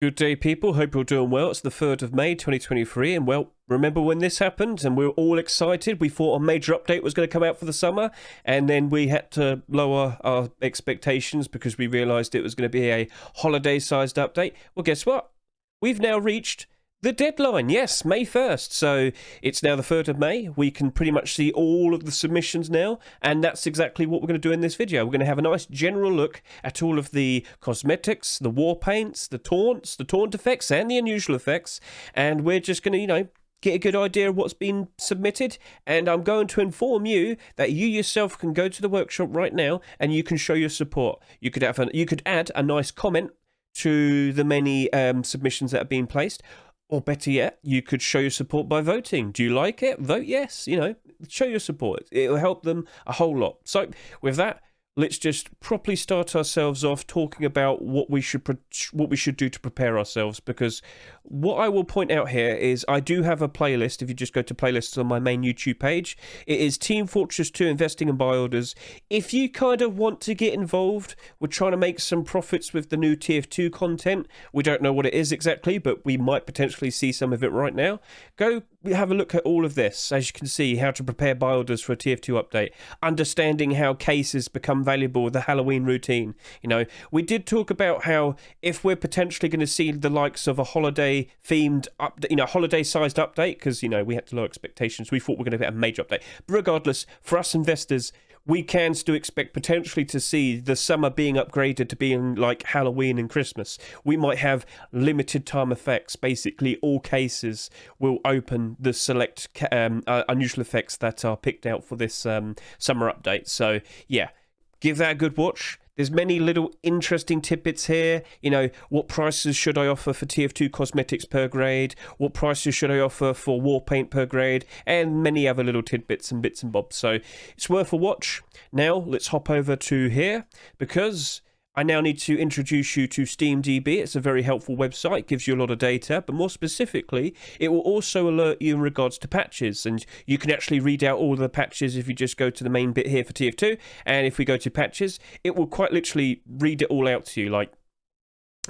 Good day, people. Hope you're doing well. It's the 3rd of May, 2023, and well, remember when this happened and we were all excited? We thought a major update was going to come out for the summer, and then we had to lower our expectations because we realised it was going to be a holiday-sized update. Well, guess what? We've now reached the deadline. Yes, May 1st. So it's now the 3rd of May. We can pretty much see all of the submissions now, and that's exactly what we're going to do in this video. We're going to have a nice general look at all of the cosmetics, the war paints, the taunts, the taunt effects, and the unusual effects, and we're just going to, get a good idea of what's been submitted. And I'm going to inform you that you yourself can go to the workshop right now and you can show your support. You could add a nice comment to the many submissions that have been placed. Or better yet, you could show your support by voting. Do you like it? Vote yes. Show your support. It'll help them a whole lot. So with that, let's just properly start ourselves off talking about what we should do to prepare ourselves. Because what I will point out here is I do have a playlist. If you just go to playlists on my main YouTube page, it is Team Fortress 2 Investing and Buy Orders. If you kind of want to get involved, we're trying to make some profits with the new TF2 content. We don't know what it is exactly, but we might potentially see some of it right now. Go have a look at all of this. As you can see, how to prepare buy orders for a TF2 update, understanding how cases become valuable with the Halloween routine. We did talk about how if we're potentially going to see the likes of a holiday themed update, holiday sized update, because we had to lower expectations. We thought we were going to get a major update, but regardless, for us investors, we can still expect potentially to see the summer being upgraded to being like Halloween and Christmas. We might have limited time effects. Basically, all cases will open the select unusual effects that are picked out for this summer update. So yeah, give that a good watch. There's many little interesting tidbits here. What prices should I offer for TF2 cosmetics per grade? What prices should I offer for war paint per grade? And many other little tidbits and bits and bobs. So it's worth a watch. Now let's hop over to here, because I now need to introduce you to SteamDB. It's a very helpful website. It gives you a lot of data, but more specifically, it will also alert you in regards to patches, and you can actually read out all the patches if you just go to the main bit here for TF2, and if we go to patches, it will quite literally read it all out to you, like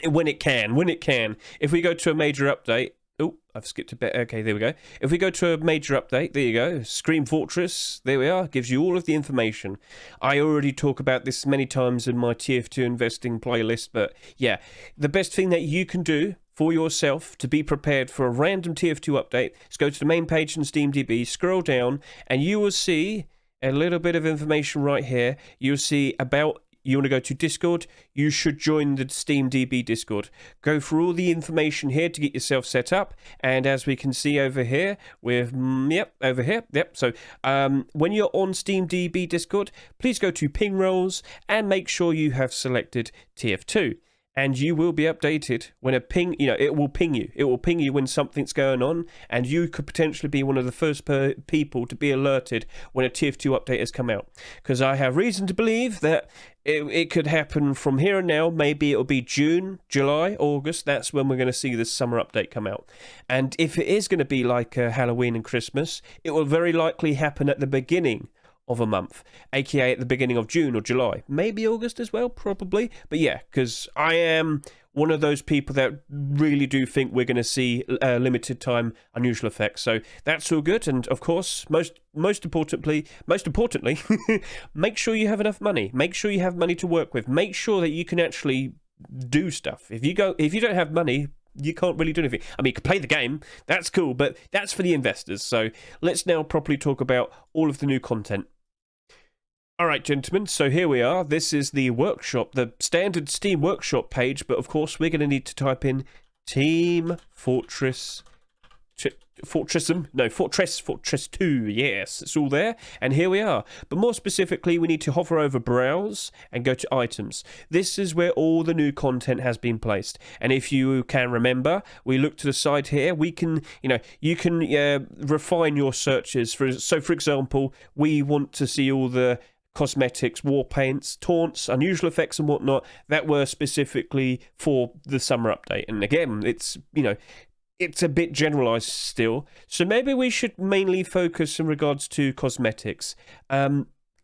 when it can. If we go to a major update, oh, I've skipped a bit. Okay, there we go. If we go to a major update, there you go. Scream Fortress, there we are. Gives you all of the information. I already talk about this many times in my TF2 investing playlist, but yeah, the best thing that you can do for yourself to be prepared for a random TF2 update is go to the main page in SteamDB, scroll down, and you will see a little bit of information right here. You'll see about... You want to go to Discord, you should join the SteamDB Discord. Go through all the information here to get yourself set up. And as we can see over here, So when you're on SteamDB Discord, please go to ping rolls and make sure you have selected TF2. And you will be updated when a ping, it will ping you. It will ping you when something's going on, and you could potentially be one of the first people to be alerted when a TF2 update has come out. Because I have reason to believe that it could happen from here and now. Maybe it'll be June, July, August. That's when we're going to see this summer update come out. And if it is going to be like Halloween and Christmas, it will very likely happen at the beginning of a month, aka at the beginning of June or July, maybe August as well, probably. But yeah, because I am one of those people that really do think we're going to see limited time unusual effects. So that's all good. And of course, most importantly, make sure you have enough money. Make sure you have money to work with. Make sure that you can actually do stuff. If you don't have money, you can't really do anything. I mean, you can play the game, that's cool, but that's for the investors. So let's now properly talk about all of the new content. All right, gentlemen, so here we are. This is the workshop, the standard Steam workshop page, but of course we're going to need to type in Team Fortress Fortress 2, yes, it's all there, and here we are. But more specifically, we need to hover over Browse and go to Items. This is where all the new content has been placed, and if you can remember, we look to the side here, we can, you can refine your searches. So for example, we want to see all the cosmetics, war paints, taunts, unusual effects and whatnot that were specifically for the summer update. And again, it's it's a bit generalized still, so maybe we should mainly focus in regards to cosmetics.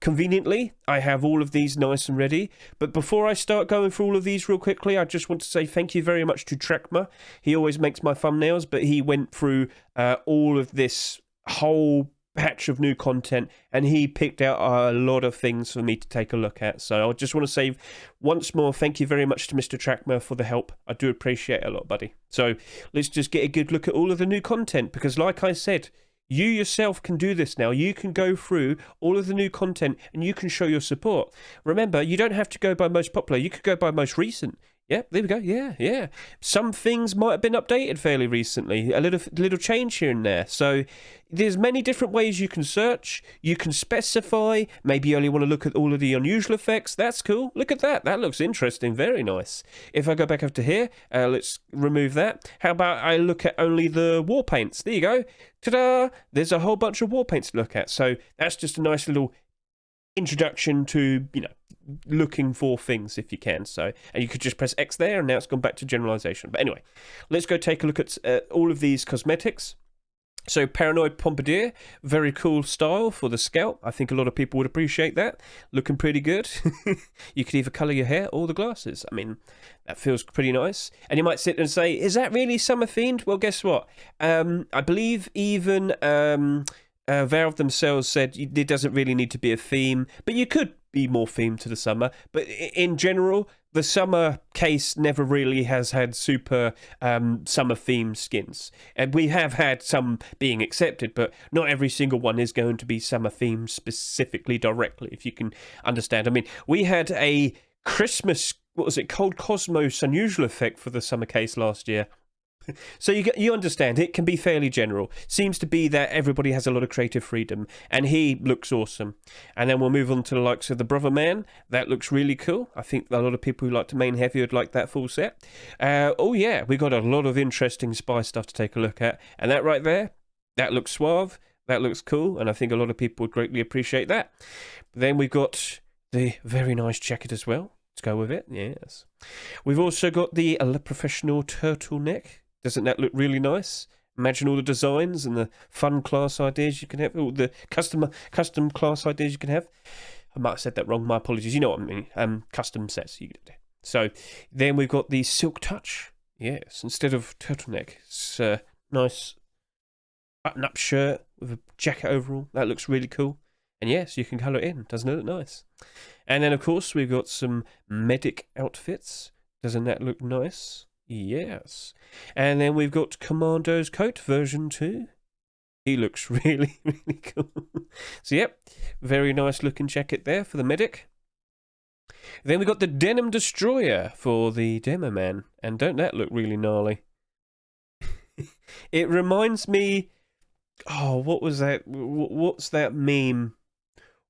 conveniently, I have all of these nice and ready. But before I start going through all of these real quickly, I just want to say thank you very much to Trakmer. He always makes my thumbnails, but he went through all of this whole patch of new content, and he picked out a lot of things for me to take a look at. So I just want to say once more, thank you very much to Mr. Trakmer for the help. I do appreciate it a lot, buddy. So let's just get a good look at all of the new content, because like I said, you yourself can do this now. You can go through all of the new content and you can show your support. Remember, you don't have to go by most popular. You could go by most recent. Yeah, there we go. Yeah. Some things might have been updated fairly recently. A little change here and there. So there's many different ways you can search. You can specify. Maybe you only want to look at all of the unusual effects. That's cool. Look at that. That looks interesting. Very nice. If I go back up to here, let's remove that. How about I look at only the war paints? There you go. Ta-da! There's a whole bunch of war paints to look at. So that's just a nice little introduction to, looking for things if you can. So, and you could just press X there, and now it's gone back to generalization. But anyway, let's go take a look at all of these cosmetics. So Paranoid Pompadour, very cool style for the scalp. I think a lot of people would appreciate that. Looking pretty good. You could either colour your hair or the glasses. I mean, that feels pretty nice. And you might sit and say, is that really summer themed? Well, guess what? I believe even Valve themselves said it doesn't really need to be a theme, but you could be more themed to the summer. But in general, the summer case never really has had super summer themed skins. And we have had some being accepted, but not every single one is going to be summer themed specifically directly, if you can understand. I mean, we had a Christmas, what was it, Cold Cosmos unusual effect for the summer case last year. So you understand, it can be fairly general. Seems to be that everybody has a lot of creative freedom, and he looks awesome. And then we'll move on to the likes of the Brother Man. That looks really cool. I think a lot of people who like to main heavy would like that full set. Oh yeah, we got a lot of interesting spy stuff to take a look at. And that right there, that looks suave. That looks cool, and I think a lot of people would greatly appreciate that. Then we've got the very nice jacket as well. Let's go with it, yes. We've also got the professional turtleneck. Doesn't that look really nice? Imagine all the designs and the fun class ideas you can have, all the custom class ideas you can have. I might have said that wrong, my apologies. You know what I mean, custom sets. So then we've got the Silk Touch. Yes, instead of turtleneck, it's a nice button-up shirt with a jacket overall. That looks really cool. And yes, you can colour it in. Doesn't it look nice? And then, of course, we've got some medic outfits. Doesn't that look nice? Yes. And then we've got Commando's coat version 2. He looks really, really cool. So, yep, very nice looking jacket there for the medic. Then we got the Denim Destroyer for the Demo Man. And don't that look really gnarly? It reminds me... Oh, what was that? What's that meme?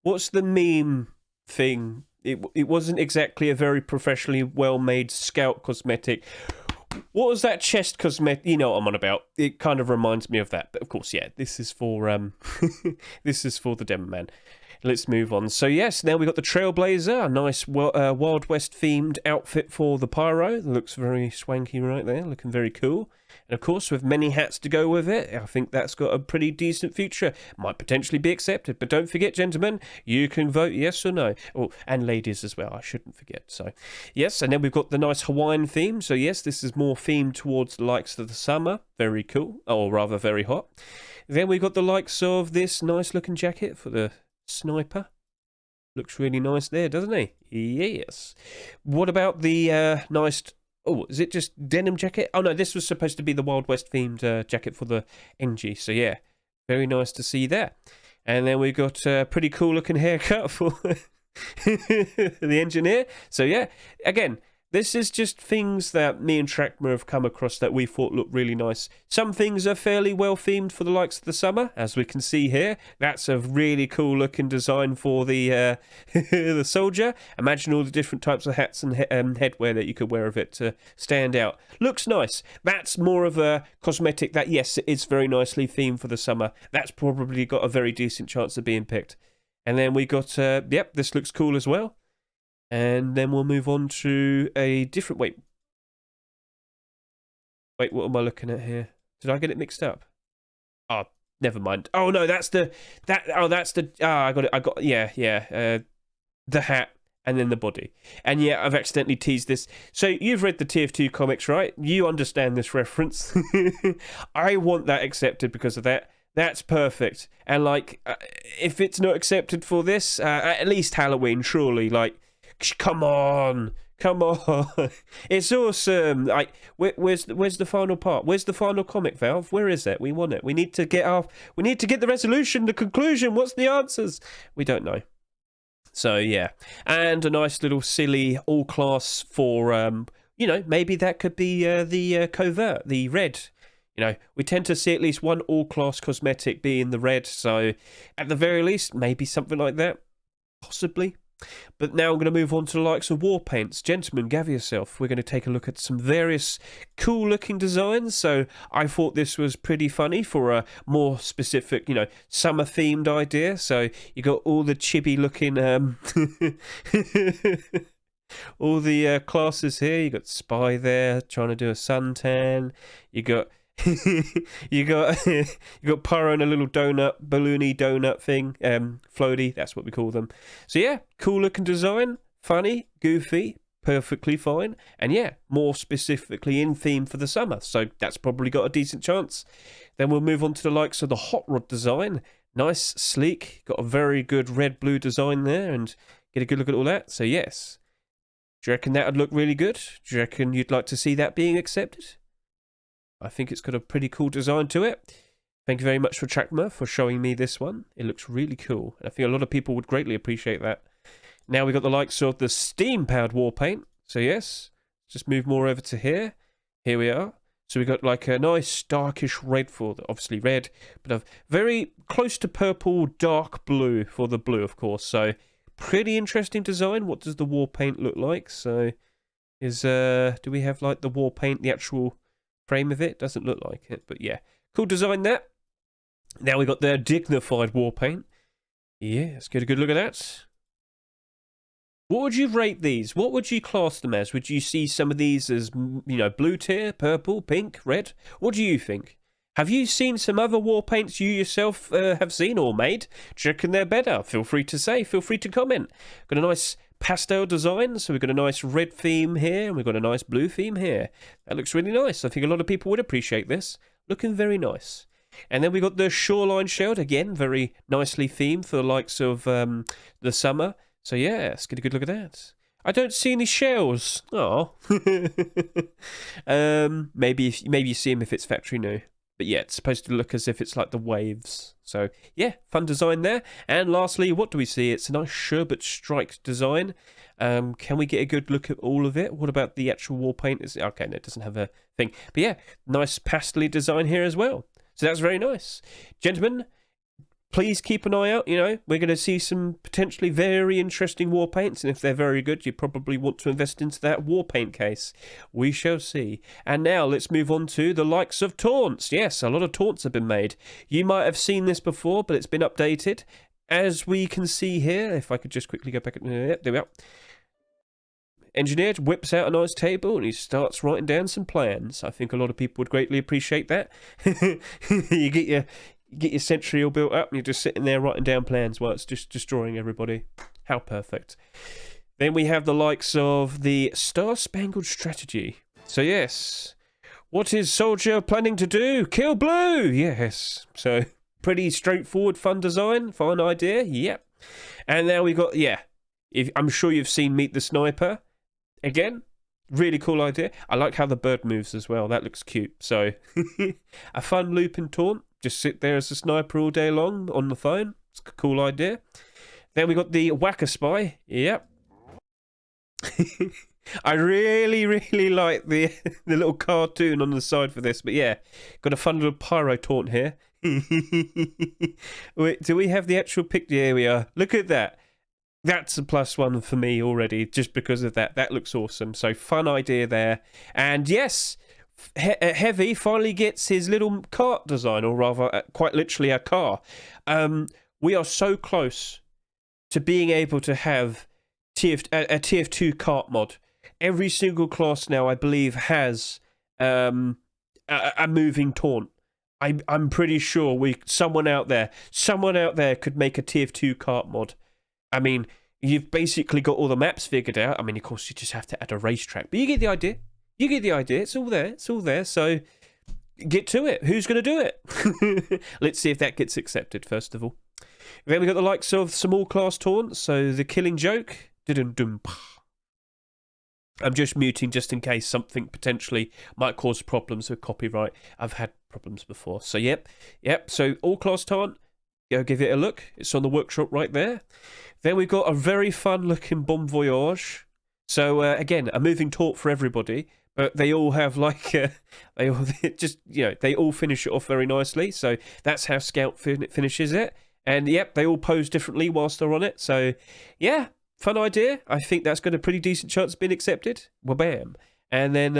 What's the meme thing? It wasn't exactly a very professionally well-made Scout cosmetic. What was that chest cosmetic? You know what I'm on about. It kind of reminds me of that. But of course, yeah, this is for this is for the Demo Man. Let's move on. So yes, now we've got the Trailblazer, a nice Wild West themed outfit for the Pyro. It looks very swanky right there, looking very cool. And of course, with many hats to go with it, I think that's got a pretty decent future. Might potentially be accepted. But don't forget, gentlemen, you can vote yes or no. Oh, and ladies as well, I shouldn't forget. So yes, and then we've got the nice Hawaiian theme. So yes, this is more themed towards the likes of the summer. Very cool, or rather very hot. Then we've got the likes of this nice looking jacket for the Sniper. Looks really nice there, doesn't he? Yes. What about the nice... Oh, is it just denim jacket? Oh, no, this was supposed to be the Wild West themed jacket for the NG. So, yeah, very nice to see that. And then we've got a pretty cool looking haircut for the engineer. So, yeah, again... This is just things that me and Trakmer have come across that we thought looked really nice. Some things are fairly well themed for the likes of the summer, as we can see here. That's a really cool looking design for the the soldier. Imagine all the different types of hats and headwear that you could wear of it to stand out. Looks nice. That's more of a cosmetic that, yes, it is very nicely themed for the summer. That's probably got a very decent chance of being picked. And then we got, yep, this looks cool as well. And then we'll move on to a different... Wait, what am I looking at here? Did I get it mixed up? Oh, never mind. Oh no, that's the I got it. Yeah. The hat and then the body. And yeah, I've accidentally teased this. So you've read the TF2 comics, right? You understand this reference. I want that accepted because of that. That's perfect. And like, if it's not accepted for this, at least Halloween, surely. Like, come on. It's awesome. Like, where's the final part? Where's the final comic, Valve? Where is it? We want it. We need to get the resolution, the conclusion. What's the answers? We don't know. So yeah, and a nice little silly all class for maybe that could be the covert, the red. We tend to see at least one all class cosmetic be in the red, so at the very least, maybe something like that, possibly. But now I'm going to move on to the likes of war paints. Gentlemen, gather yourself. We're going to take a look at some various cool looking designs. So I thought this was pretty funny for a more specific, summer themed idea. So you got all the chibi looking all the classes here. You got Spy there trying to do a suntan. You got you got Pyro and a little balloony donut thing, floaty, that's what we call them. So yeah, cool looking design, funny, goofy, perfectly fine, and yeah, more specifically in theme for the summer, so that's probably got a decent chance. Then we'll move on to the likes of the hot rod design. Nice, sleek, got a very good red-blue design there, and get a good look at all that. So yes, do you reckon that would look really good? Do you reckon you'd like to see that being accepted? I think it's got a pretty cool design to it. Thank you very much for Trakmer for showing me this one. It looks really cool. I think a lot of people would greatly appreciate that. Now we've got the likes of the steam-powered war paint. So yes, just move more over to here. Here we are. So we've got like a nice darkish red for the, obviously red, but a very close to purple, dark blue for the blue, of course. So pretty interesting design. What does the war paint look like? So do we have like the war paint, the actual frame of it? Doesn't look like it, but yeah, cool design that. Now we got the dignified war paint. Yeah, let's get a good look at that. What would you rate these? What would you class them as? Would you see some of these as, blue tier, purple, pink, red? What do you think? Have you seen some other war paints you yourself have seen or made? Do you reckon they're better? Feel free to say, feel free to comment. Got a nice pastel design, so we've got a nice red theme here, and we've got a nice blue theme here. That looks really nice. I think a lot of people would appreciate this. Looking very nice. And then we got the shoreline shield, again, very nicely themed for the likes of the summer. So yeah, let's get a good look at that. I don't see any shells. Oh. Maybe you see them if it's factory new. But yeah, it's supposed to look as if it's like the waves. So yeah, fun design there. And lastly, what do we see? It's a nice sherbet strike design. Can we get a good look at all of it? What about the actual war paint? Okay, no, it doesn't have a thing. But yeah, nice pastel design here as well. So that's very nice. Gentlemen, please keep an eye out. We're going to see some potentially very interesting war paints, and if they're very good, you probably want to invest into that war paint case. We shall see. And now let's move on to the likes of Taunts. Yes, a lot of Taunts have been made. You might have seen this before, but it's been updated. As we can see here, if I could just quickly go back. There we are. Engineer whips out a nice table and he starts writing down some plans. I think a lot of people would greatly appreciate that. You get your sentry all built up and you're just sitting there writing down plans while it's just destroying everybody. How perfect. Then we have the likes of the Star-Spangled Strategy. So yes, what is Soldier planning to do? Kill Blue! Yes. So pretty straightforward, fun design, fun idea. Yep. And now we got, I'm sure you've seen Meet the Sniper. Again, really cool idea. I like how the bird moves as well. That looks cute. So a fun loop and taunt. Just sit there as a sniper all day long on the phone. It's a cool idea. Then we got the Whacker Spy. Yep. I really, really like the little cartoon on the side for this. But yeah, got a fun little pyro taunt here. Wait, do we have the actual picture? Here we are. Look at that. That's a +1 for me already, just because of that. That looks awesome. So fun idea there. And yes, Heavy finally gets his little cart design, or rather, quite literally a car. We are so close to being able to have a TF2 kart mod. Every single class now, I believe, has a moving taunt. I'm pretty sure someone out there could make a TF2 kart mod. I mean, you've basically got all the maps figured out. I mean, of course, you just have to add a racetrack, but you get the idea. You get the idea. It's all there. It's all there. So get to it. Who's going to do it? Let's see if that gets accepted, first of all. Then we got the likes of some all-class taunts. So the Killing Joke. I'm just muting just in case something potentially might cause problems with copyright. I've had problems before. So, yep. So, all-class taunt. Go give it a look. It's on the workshop right there. Then we've got a very fun-looking Bon Voyage. So, again, a moving taunt for everybody. But they all have like, they all finish it off very nicely. So that's how Scout finishes it. And yep, they all pose differently whilst they're on it. So yeah, fun idea. I think that's got a pretty decent chance of being accepted. Well, bam. And then,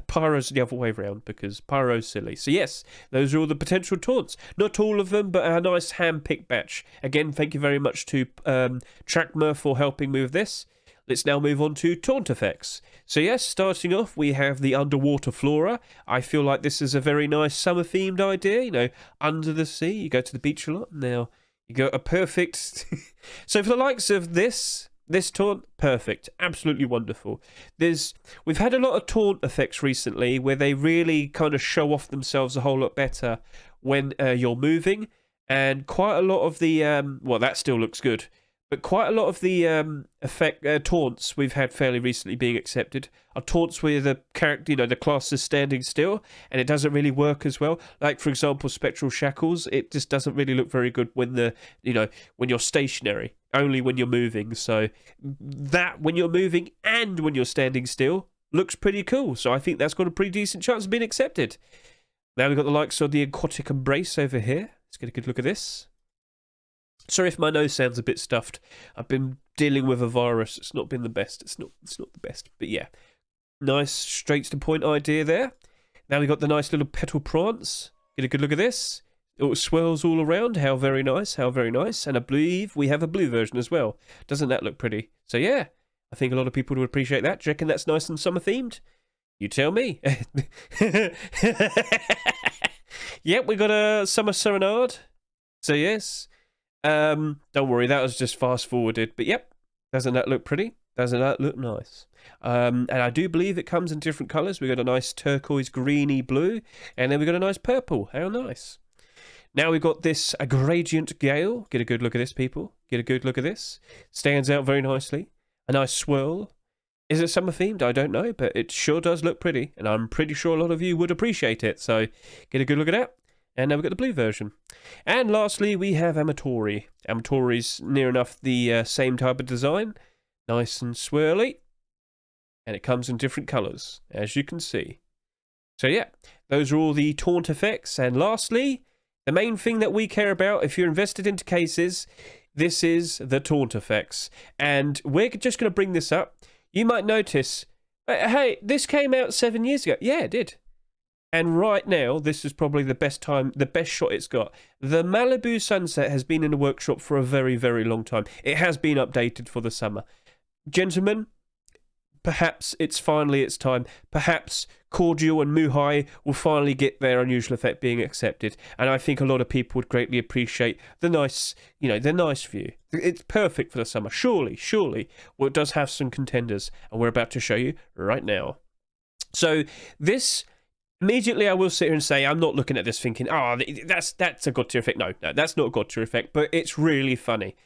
Pyro's the other way around because Pyro's silly. So yes, those are all the potential taunts. Not all of them, but a nice hand-picked batch. Again, thank you very much to Trakmer for helping me with this. Let's now move on to taunt effects. So yes, starting off, we have the underwater flora. I feel like this is a very nice summer-themed idea. You know, under the sea, you go to the beach a lot. Now, you got a perfect... So for the likes of this taunt, perfect. Absolutely wonderful. We've had a lot of taunt effects recently where they really kind of show off themselves a whole lot better when you're moving. And quite a lot of the... well, that still looks good. But quite a lot of the taunts we've had fairly recently being accepted are taunts where the character, the class is standing still, and it doesn't really work as well. Like, for example, Spectral Shackles, it just doesn't really look very good when when you're stationary, only when you're moving. So that, when you're moving and when you're standing still, looks pretty cool. So I think that's got a pretty decent chance of being accepted. Now we've got the likes of the Aquatic Embrace over here. Let's get a good look at this. Sorry if my nose sounds a bit stuffed. I've been dealing with a virus. It's not been the best. It's not the best. But yeah, nice straight to the point idea there. Now we've got the nice little petal prance. Get a good look at this. It swirls all around. How very nice. How very nice. And I believe we have a blue version as well. Doesn't that look pretty? So yeah, I think a lot of people would appreciate that. Do you reckon that's nice and summer themed? You tell me. Yep, we got a summer serenade. So yes. Don't worry, that was just fast forwarded. But yep, doesn't that look pretty? Doesn't that look nice? And I do believe it comes in different colours. We got a nice turquoise, greeny blue, and then we got a nice purple. How nice! Now we've got this a gradient gale. Get a good look at this, people. Get a good look at this. Stands out very nicely. A nice swirl. Is it summer themed? I don't know, but it sure does look pretty, and I'm pretty sure a lot of you would appreciate it. So get a good look at that. And now we've got the blue version. And lastly, we have Amatori. Amatori's near enough the same type of design. Nice and swirly. And it comes in different colours, as you can see. So yeah, those are all the taunt effects. And lastly, the main thing that we care about, if you're invested into cases, this is the taunt effects. And we're just going to bring this up. You might notice, hey, this came out 7 years ago. Yeah, it did. And right now, this is probably the best shot it's got. The Malibu Sunset has been in the workshop for a very, very long time. It has been updated for the summer. Gentlemen, perhaps it's finally its time. Perhaps Cordial and Muhai will finally get their unusual effect being accepted. And I think a lot of people would greatly appreciate the nice view. It's perfect for the summer. Surely. Well, it does have some contenders. And we're about to show you right now. So this... Immediately, I will sit here and say, I'm not looking at this thinking, that's a God tier effect. No, that's not a God tier effect, but it's really funny.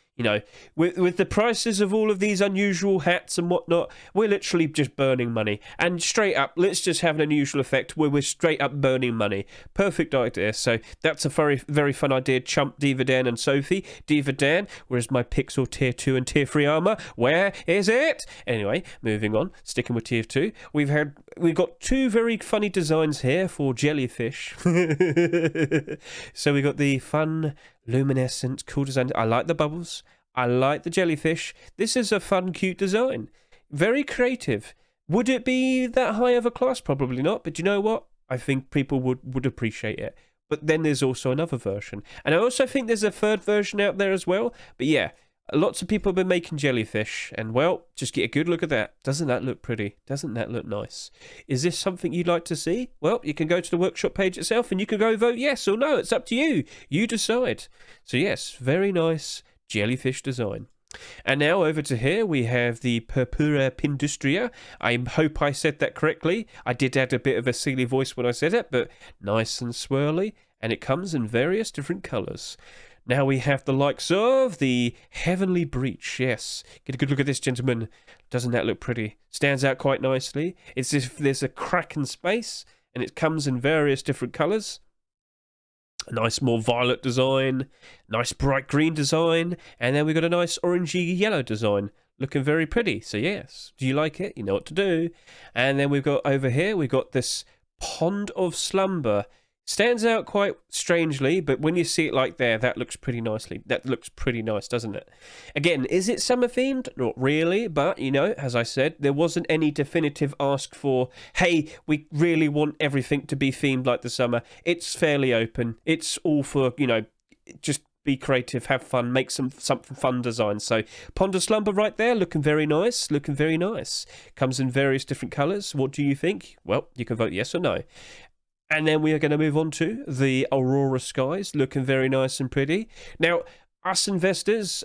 With the prices of all of these unusual hats and whatnot, we're literally just burning money. And straight up, let's just have an unusual effect where we're straight up burning money. Perfect idea. So that's a very, very fun idea. Chump, Diva Dan and Sophie. Diva Dan, where's my Pixel Tier 2 and Tier 3 armor? Where is it? Anyway, moving on. Sticking with Tier 2. We've got two very funny designs here for jellyfish. So we got the fun... luminescent, cool design. I like the bubbles. I like the jellyfish. This is a fun, cute design. Very creative. Would it be that high of a class? Probably not. But you know what? I think people would appreciate it. But then there's also another version. And I also think there's a third version out there as well. But yeah, Lots of people have been making jellyfish, and well, just get a good look at that. Doesn't that look pretty? Doesn't that look nice? Is this something you'd like to see? Well, you can go to the workshop page itself and you can go vote yes or no. It's up to you. You decide. So yes, very nice jellyfish design. And now over to here, we have the Purpura Pindustria. I hope I said that correctly. I did add a bit of a silly voice when I said it, but nice and swirly, and it comes in various different colours. Now we have the likes of the Heavenly Breach. Yes, get a good look at this, gentlemen. Doesn't that look pretty? Stands out quite nicely. It's as if there's a crack in space, and it comes in various different colours. A nice more violet design, nice bright green design, and then we've got a nice orangey yellow design. Looking very pretty. So yes, do you like it? You know what to do. And then we've got over here, we've got this Pond of Slumber. Stands out quite strangely, but when you see it like there, that looks pretty nicely. That looks pretty nice, doesn't it? Again, is it summer themed? Not really, but you know, as I said, there wasn't any definitive ask for, hey, we really want everything to be themed like the summer. It's fairly open. It's all for, you know, just be creative, have fun, make something fun design. So Pond of Slumber right there, looking very nice, looking very nice. Comes in various different colours. What do you think? Well, you can vote yes or no. And then we are going to move on to the Aurora Skies, looking very nice and pretty. Now, us investors,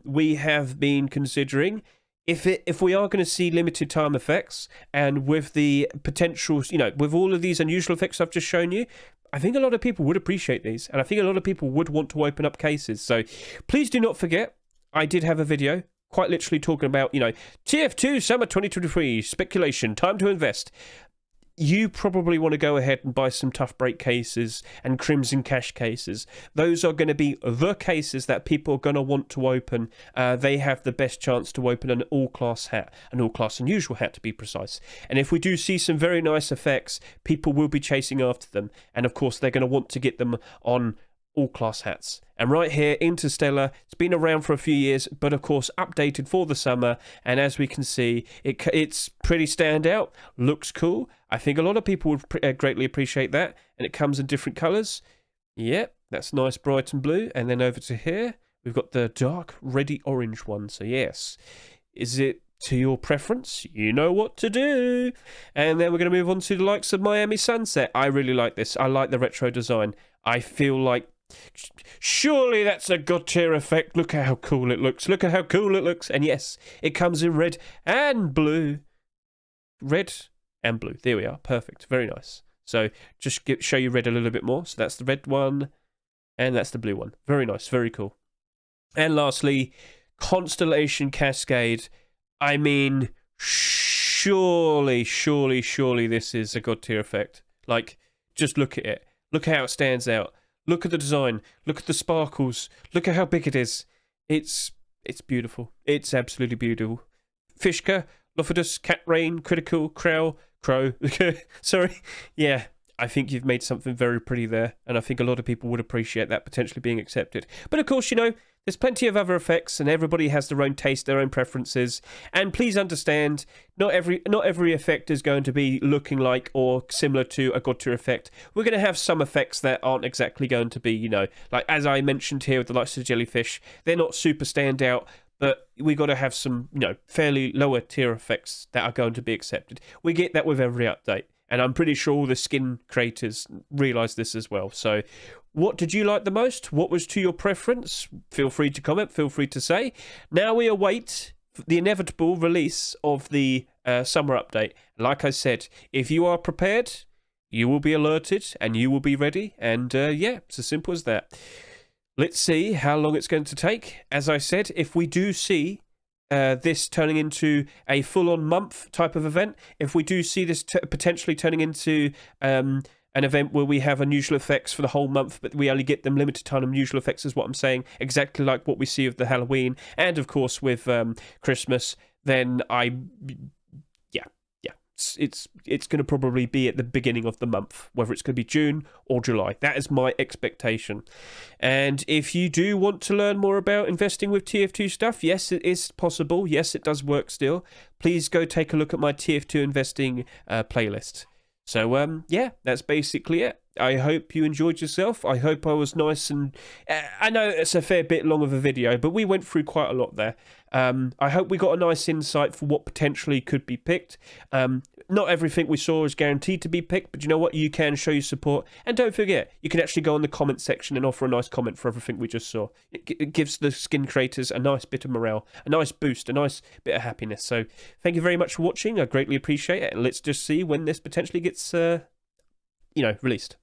we have been considering if we are going to see limited time effects, and with the potential, you know, with all of these unusual effects I've just shown you, I think a lot of people would appreciate these, and I think a lot of people would want to open up cases. So please do not forget, I did have a video quite literally talking about, you know, TF2 Summer 2023, speculation, time to invest. You probably want to go ahead and buy some Tough Break cases and Crimson Cash cases. Those are going to be the cases that people are going to want to open. They have the best chance to open an all-class hat, an all-class unusual hat to be precise. And if we do see some very nice effects, people will be chasing after them. And of course, they're going to want to get them on all-class hats. And right here, Interstellar, it's been around for a few years, but of course updated for the summer, and as we can see, it's pretty standout, looks cool. I think a lot of people would greatly appreciate that, and it comes in different colours. Yep, that's nice, bright and blue. And then over to here, we've got the dark reddy orange one, so yes. Is it to your preference? You know what to do. And then we're going to move on to the likes of Miami Sunset. I really like this. I like the retro design. I feel like surely that's a god tier effect. Look at how cool it looks. Look at how cool it looks. And yes, it comes in red and blue. Red and blue. There we are. Perfect. Very nice. So just show you red a little bit more. So that's the red one. And that's the blue one. Very nice. Very cool. And lastly, Constellation Cascade. I mean, surely this is a god tier effect. Like, just look at it. Look how it stands out. Look at the design. Look at the sparkles. Look at how big it is. It's beautiful. It's absolutely beautiful. Fishka, Lophidus, Cat Rain, Critical, Crow. Sorry. Yeah, I think you've made something very pretty there, and I think a lot of people would appreciate that potentially being accepted. But of course, you know, there's plenty of other effects, and everybody has their own taste, their own preferences. And please understand, not every effect is going to be looking like or similar to a god tier effect. We're going to have some effects that aren't exactly going to be, you know, like as I mentioned here with the likes of jellyfish, they're not super standout. But we got to have some, you know, fairly lower tier effects that are going to be accepted. We get that with every update. And I'm pretty sure all the skin creators realise this as well. So what did you like the most? What was to your preference? Feel free to comment. Feel free to say. Now we await the inevitable release of the summer update. Like I said, if you are prepared, you will be alerted and you will be ready. And yeah, it's as simple as that. Let's see how long it's going to take. As I said, if we do see this turning into a full-on month type of event, if we do see this potentially turning into an event where we have unusual effects for the whole month, but we only get them limited time unusual effects is what I'm saying, exactly like what we see with the Halloween and of course with Christmas, then it's going to probably be at the beginning of the month, whether it's going to be June or July. That is my expectation. And if you do want to learn more about investing with TF2 stuff, yes, it is possible. Yes, it does work still. Please go take a look at my TF2 investing playlist. So, yeah, that's basically it. I hope you enjoyed yourself. I hope I was nice and... I know it's a fair bit long of a video, but we went through quite a lot there. I hope we got a nice insight for what potentially could be picked. Not everything we saw is guaranteed to be picked, but you know what? You can show your support. And don't forget, you can actually go on the comment section and offer a nice comment for everything we just saw. It gives the skin creators a nice bit of morale, a nice boost, a nice bit of happiness. So thank you very much for watching. I greatly appreciate it. And let's just see when this potentially gets, released.